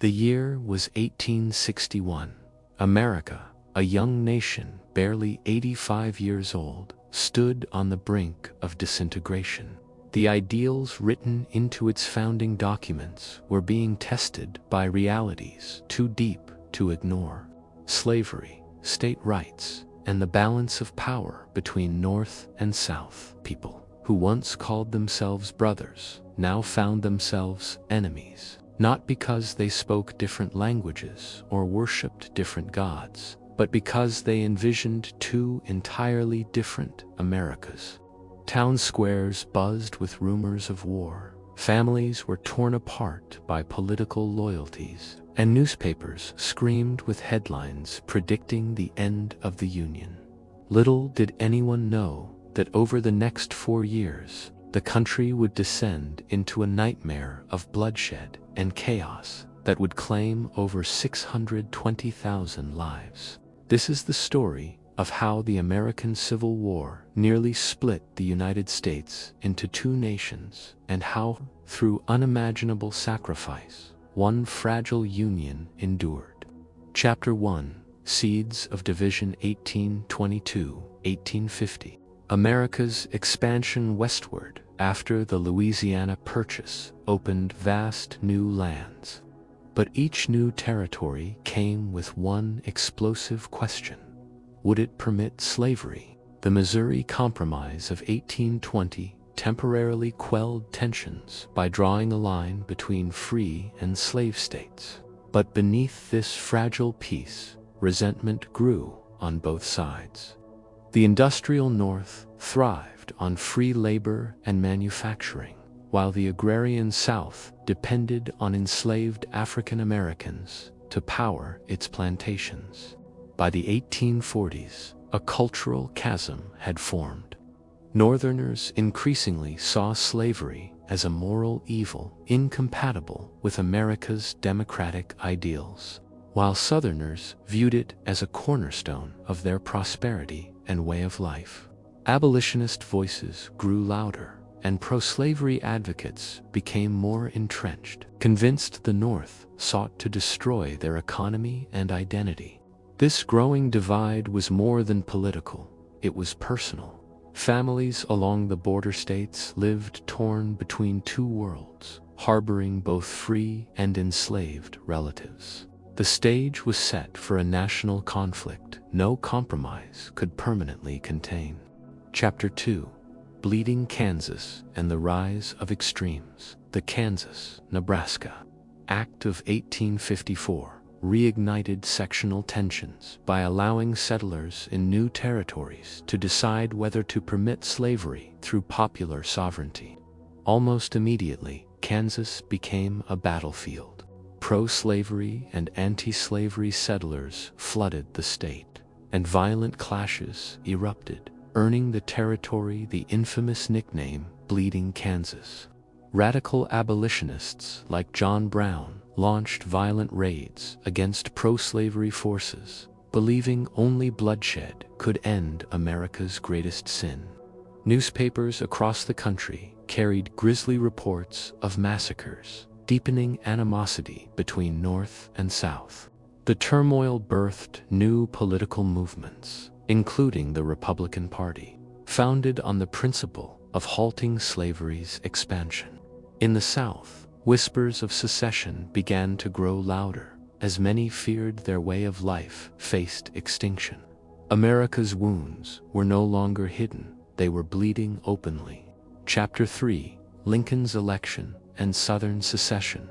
The year was 1861. America, a young nation barely 85 years old, stood on the brink of disintegration. The ideals written into its founding documents were being tested by realities too deep to ignore. Slavery, state rights, and the balance of power between North and South. People who once called themselves brothers now found themselves enemies, not because they spoke different languages or worshipped different gods, but because they envisioned two entirely different Americas. Town squares buzzed with rumors of war, families were torn apart by political loyalties, and newspapers screamed with headlines predicting the end of the Union. Little did anyone know that over the next 4 years, the country would descend into a nightmare of bloodshed and chaos that would claim over 620,000 lives. This is the story of how the American Civil War nearly split the United States into two nations, and how, through unimaginable sacrifice, one fragile union endured. Chapter 1: Seeds of Division 1822-1850. America's expansion westward after the Louisiana Purchase opened vast new lands. But each new territory came with one explosive question: would it permit slavery? The Missouri Compromise of 1820 temporarily quelled tensions by drawing a line between free and slave states. But beneath this fragile peace, resentment grew on both sides. The industrial North thrived on free labor and manufacturing, while the agrarian South depended on enslaved African Americans to power its plantations. By the 1840s, a cultural chasm had formed. Northerners increasingly saw slavery as a moral evil incompatible with America's democratic ideals, while Southerners viewed it as a cornerstone of their prosperity and way of life. Abolitionist voices grew louder, and pro-slavery advocates became more entrenched, convinced the North sought to destroy their economy and identity. This growing divide was more than political, it was personal. Families along the border states lived torn between two worlds, harboring both free and enslaved relatives. The stage was set for a national conflict no compromise could permanently contain. Chapter 2: Bleeding Kansas and the Rise of Extremes. The Kansas-Nebraska Act of 1854 reignited sectional tensions by allowing settlers in new territories to decide whether to permit slavery through popular sovereignty. Almost immediately, Kansas became a battlefield. Pro-slavery and anti-slavery settlers flooded the state, and violent clashes erupted, earning the territory the infamous nickname Bleeding Kansas. Radical abolitionists like John Brown launched violent raids against pro-slavery forces, believing only bloodshed could end America's greatest sin. Newspapers across the country carried grisly reports of massacres, deepening animosity between North and South. The turmoil birthed new political movements, including the Republican Party, founded on the principle of halting slavery's expansion. In the South, whispers of secession began to grow louder, as many feared their way of life faced extinction. America's wounds were no longer hidden, they were bleeding openly. Chapter 3: Lincoln's Election and Southern Secession.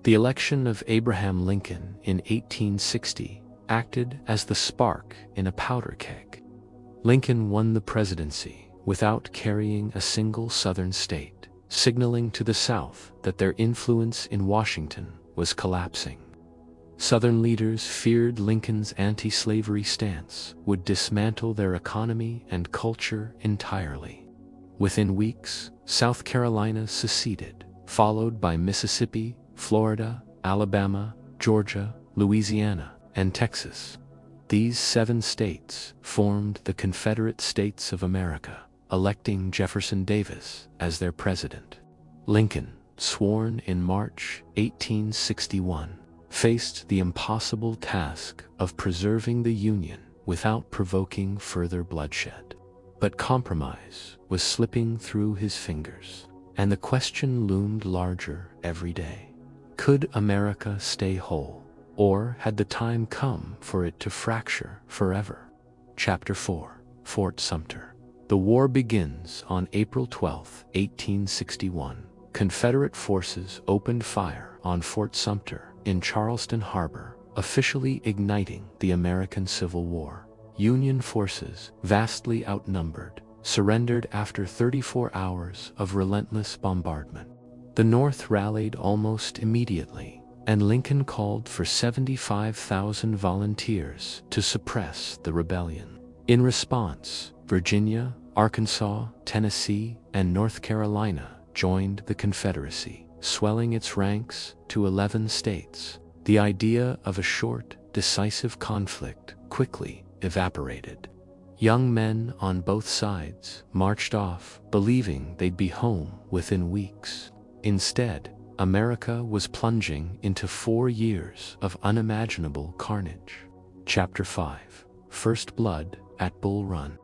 The election of Abraham Lincoln in 1860 acted as the spark in a powder keg. Lincoln won the presidency without carrying a single Southern state, signaling to the South that their influence in Washington was collapsing. Southern leaders feared Lincoln's anti-slavery stance would dismantle their economy and culture entirely. Within weeks, South Carolina seceded, followed by Mississippi, Florida, Alabama, Georgia, Louisiana, and Texas. These 7 states formed the Confederate States of America, electing Jefferson Davis as their president. Lincoln, sworn in March 1861, faced the impossible task of preserving the Union without provoking further bloodshed. But compromise was slipping through his fingers, and the question loomed larger every day. Could America stay whole, or had the time come for it to fracture forever? Chapter 4. Fort Sumter. The war begins on April 12, 1861. Confederate forces opened fire on Fort Sumter in Charleston Harbor, officially igniting the American Civil War. Union forces, vastly outnumbered, surrendered after 34 hours of relentless bombardment. The North rallied almost immediately, and Lincoln called for 75,000 volunteers to suppress the rebellion. In response, Virginia, Arkansas, Tennessee, and North Carolina joined the Confederacy, swelling its ranks to 11 states. The idea of a short, decisive conflict quickly evaporated. Young men on both sides marched off, believing they'd be home within weeks. Instead, America was plunging into 4 years of unimaginable carnage. Chapter 5. First Blood at Bull Run.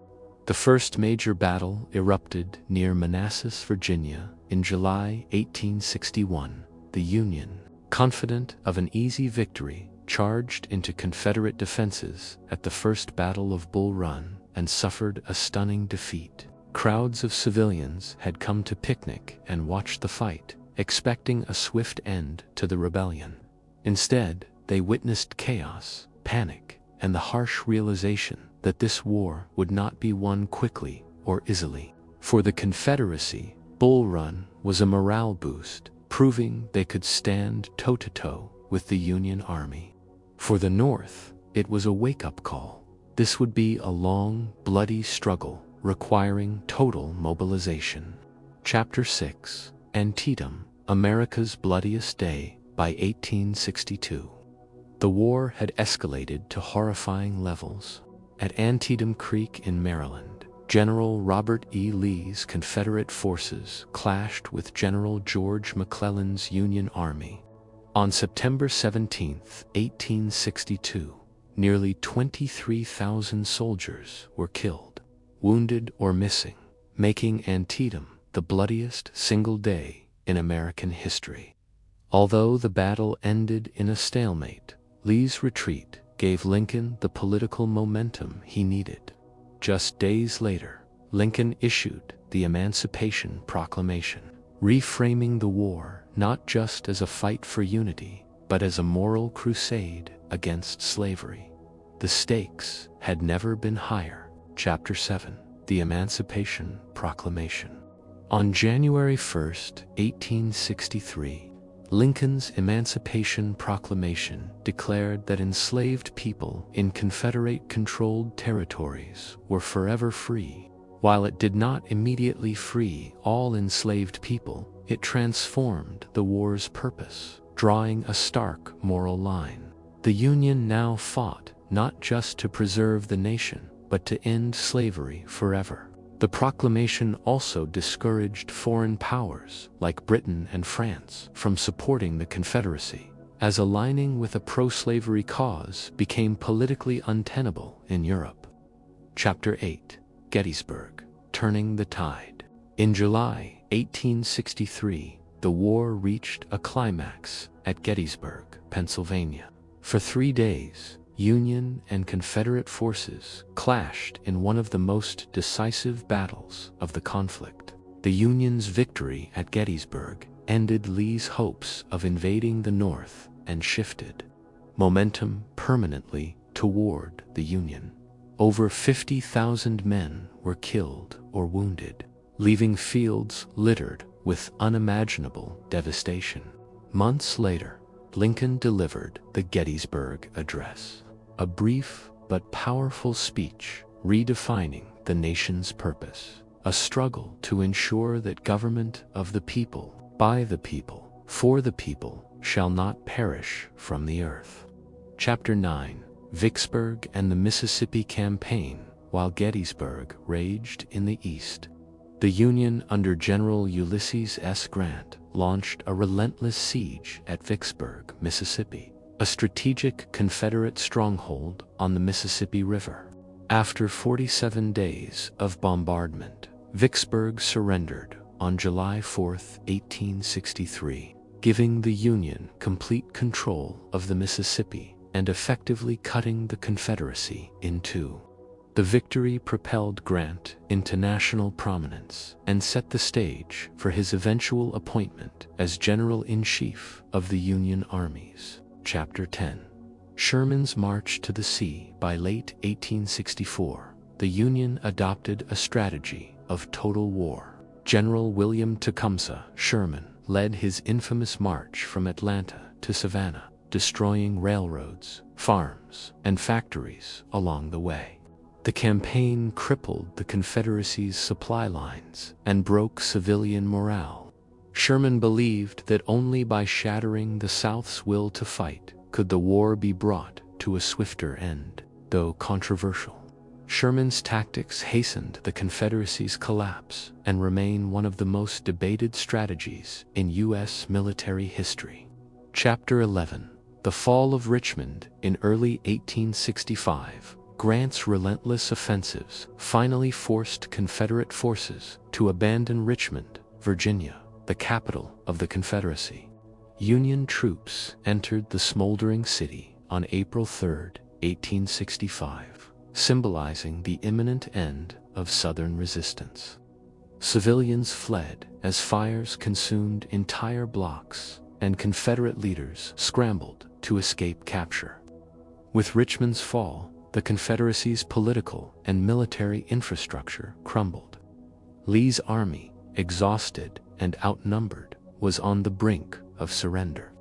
The first major battle erupted near Manassas, Virginia, in July 1861. The Union, confident of an easy victory, charged into Confederate defenses at the First Battle of Bull Run and suffered a stunning defeat. Crowds of civilians had come to picnic and watch the fight, expecting a swift end to the rebellion. Instead, they witnessed chaos, panic, and the harsh realization that this war would not be won quickly or easily. For the Confederacy, Bull Run was a morale boost, proving they could stand toe-to-toe with the Union Army. For the North, it was a wake-up call. This would be a long, bloody struggle requiring total mobilization. Chapter 6. Antietam, America's bloodiest day by 1862. The war had escalated to horrifying levels. At Antietam Creek in Maryland, General Robert E. Lee's Confederate forces clashed with General George McClellan's Union Army. On September 17, 1862, nearly 23,000 soldiers were killed, wounded, or missing, making Antietam the bloodiest single day in American history. Although the battle ended in a stalemate, Lee's retreat gave Lincoln the political momentum he needed. Just days later, Lincoln issued the Emancipation Proclamation, reframing the war not just as a fight for unity, but as a moral crusade against slavery. The stakes had never been higher. Chapter 7. The Emancipation Proclamation. On January 1, 1863, Lincoln's Emancipation Proclamation declared that enslaved people in Confederate-controlled territories were forever free. While it did not immediately free all enslaved people, it transformed the war's purpose, drawing a stark moral line. The Union now fought not just to preserve the nation, but to end slavery forever. The proclamation also discouraged foreign powers like Britain and France from supporting the Confederacy, as aligning with a pro-slavery cause became politically untenable in Europe. Chapter 8. Gettysburg, Turning the Tide. In July 1863, the war reached a climax at Gettysburg, Pennsylvania. For 3 days, Union and Confederate forces clashed in one of the most decisive battles of the conflict. The Union's victory at Gettysburg ended Lee's hopes of invading the North and shifted momentum permanently toward the Union. Over 50,000 men were killed or wounded, leaving fields littered with unimaginable devastation. Months later, Lincoln delivered the Gettysburg Address, a brief but powerful speech redefining the nation's purpose, a struggle to ensure that government of the people, by the people, for the people, shall not perish from the earth. Chapter 9. Vicksburg and the Mississippi Campaign. While Gettysburg raged in the East, the Union under General Ulysses S. Grant launched a relentless siege at Vicksburg, Mississippi. a strategic Confederate stronghold on the Mississippi River. After 47 days of bombardment, Vicksburg surrendered on July 4, 1863, giving the Union complete control of the Mississippi and effectively cutting the Confederacy in two. The victory propelled Grant into national prominence and set the stage for his eventual appointment as General-in-Chief of the Union armies. Chapter 10. Sherman's March to the Sea. By late 1864, the Union adopted a strategy of total war. General William Tecumseh Sherman led his infamous march from Atlanta to Savannah, destroying railroads, farms, and factories along the way. The campaign crippled the Confederacy's supply lines and broke civilian morale. Sherman believed that only by shattering the South's will to fight could the war be brought to a swifter end. Though controversial, Sherman's tactics hastened the Confederacy's collapse and remain one of the most debated strategies in U.S. military history. Chapter 11. The Fall of Richmond. In early 1865, Grant's relentless offensives finally forced Confederate forces to abandon Richmond, Virginia, the capital of the Confederacy. Union troops entered the smoldering city on April 3, 1865, symbolizing the imminent end of Southern resistance. Civilians fled as fires consumed entire blocks, and Confederate leaders scrambled to escape capture. With Richmond's fall, the Confederacy's political and military infrastructure crumbled. Lee's army, exhausted and outnumbered, was on the brink of surrender.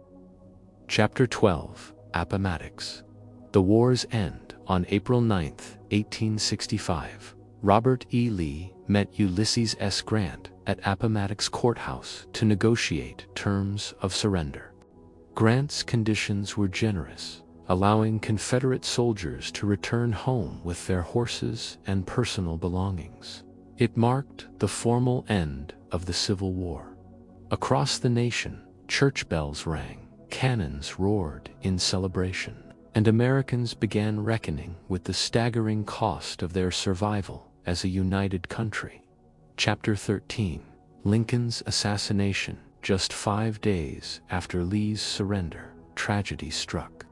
Chapter 12. Appomattox. The war's end. On April 9, 1865, Robert E. Lee met Ulysses S. Grant at Appomattox Courthouse to negotiate terms of surrender. Grant's conditions were generous, allowing Confederate soldiers to return home with their horses and personal belongings. It marked the formal end of the Civil War. Across the nation, church bells rang, cannons roared in celebration, and Americans began reckoning with the staggering cost of their survival as a united country. Chapter 13. Lincoln's assassination. Just 5 days after Lee's surrender, tragedy struck.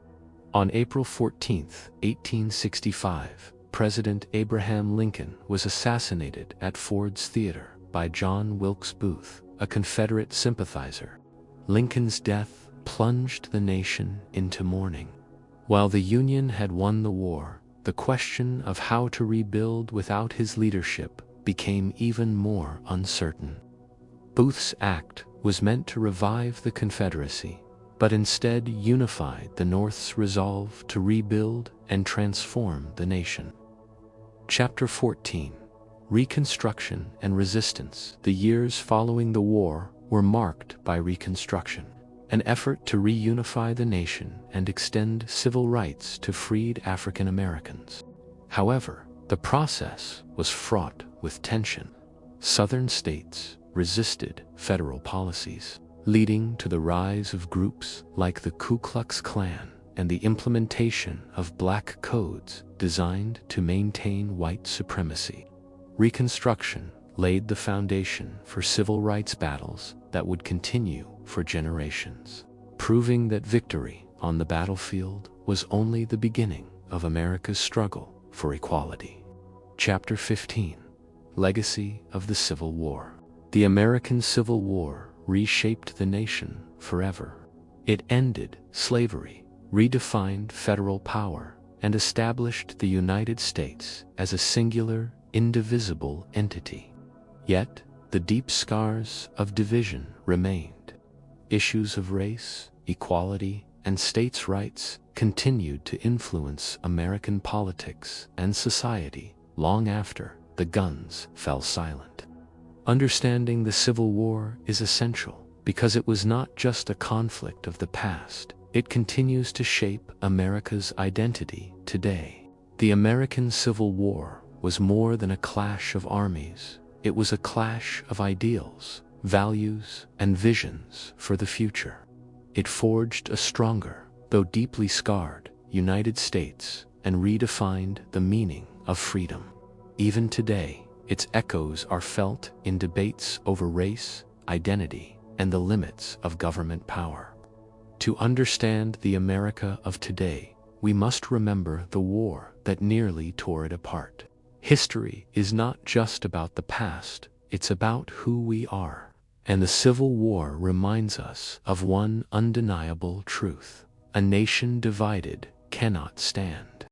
On April 14, 1865, President Abraham Lincoln was assassinated at Ford's Theater by John Wilkes Booth, a Confederate sympathizer. Lincoln's death plunged the nation into mourning. While the Union had won the war, the question of how to rebuild without his leadership became even more uncertain. Booth's act was meant to revive the Confederacy, but instead unified the North's resolve to rebuild and transform the nation. Chapter 14. Reconstruction and Resistance. The years following the war were marked by Reconstruction, an effort to reunify the nation and extend civil rights to freed African Americans. However, the process was fraught with tension. Southern states resisted federal policies, leading to the rise of groups like the Ku Klux Klan and the implementation of black codes designed to maintain white supremacy. Reconstruction laid the foundation for civil rights battles that would continue for generations, proving that victory on the battlefield was only the beginning of America's struggle for equality. Chapter 15. Legacy of the Civil War. The American Civil War reshaped the nation forever. It ended slavery, redefined federal power, and established the United States as a singular, indivisible entity. Yet, the deep scars of division remained. Issues of race, equality, and states' rights continued to influence American politics and society long after the guns fell silent. Understanding the Civil War is essential because it was not just a conflict of the past. It continues to shape America's identity today. The American Civil War was more than a clash of armies. It was a clash of ideals, values, and visions for the future. It forged a stronger, though deeply scarred, United States and redefined the meaning of freedom. Even today, its echoes are felt in debates over race, identity, and the limits of government power. To understand the America of today, we must remember the war that nearly tore it apart. History is not just about the past, it's about who we are. And the Civil War reminds us of one undeniable truth: a nation divided cannot stand.